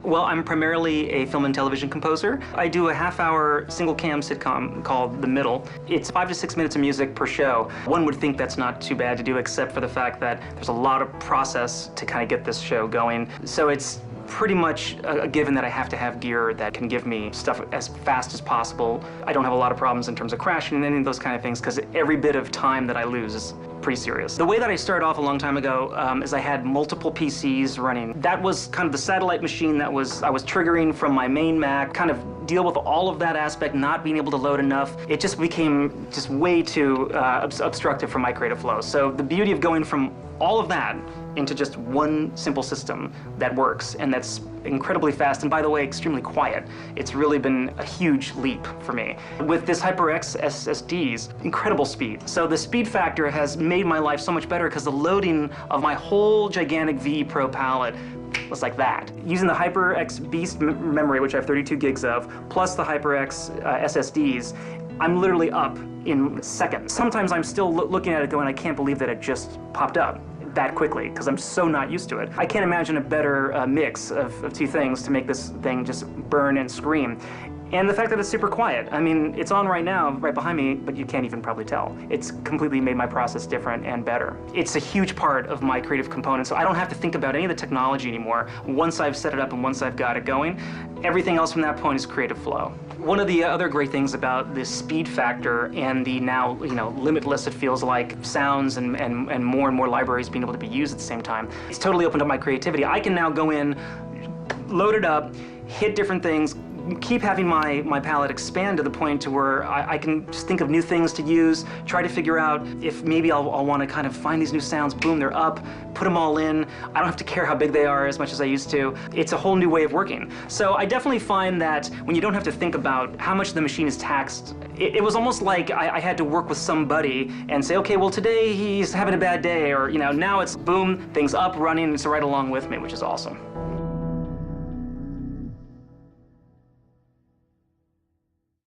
Well, I'm primarily a film and television composer. I do a half-hour single-cam sitcom called The Middle. It's 5 to 6 minutes of music per show. One would think that's not too bad to do, except for the fact that there's a lot of process to kind of get this show going. So it's pretty much a given that I have to have gear that can give me stuff as fast as possible. I don't have a lot of problems in terms of crashing and any of those kind of things, because every bit of time that I lose is pretty serious. The way that I started off a long time ago is I had multiple PCs running. That was kind of the satellite machine that I was triggering from my main Mac, kind of deal with all of that aspect, not being able to load enough. It just became just way too obstructive for my creative flow. So the beauty of going from all of that into just one simple system that works and that's incredibly fast, and by the way, extremely quiet. It's really been a huge leap for me. With this HyperX SSDs, incredible speed. So the speed factor has made my life so much better because the loading of my whole gigantic VE Pro palette was like that. Using the HyperX Beast memory, which I have 32 gigs of, plus the HyperX SSDs, I'm literally up in seconds. Sometimes I'm still looking at it going, I can't believe that it just popped up that quickly, because I'm so not used to it. I can't imagine a better mix of two things to make this thing just burn and scream. And the fact that it's super quiet. I mean, it's on right now, right behind me, but you can't even probably tell. It's completely made my process different and better. It's a huge part of my creative component, so I don't have to think about any of the technology anymore. Once I've set it up and once I've got it going, everything else from that point is creative flow. One of the other great things about this speed factor and the now, limitless, it feels like, sounds and more libraries being able to be used at the same time, it's totally opened up my creativity. I can now go in, load it up, hit different things, keep having my palette expand to the point to where I can just think of new things to use, try to figure out if maybe I'll want to kind of find these new sounds, boom, they're up, put them all in. I don't have to care how big they are as much as I used to. It's a whole new way of working. So I definitely find that when you don't have to think about how much the machine is taxed, it was almost like I had to work with somebody and say, okay, well today he's having a bad day, or now it's boom, things up, running, it's right along with me, which is awesome.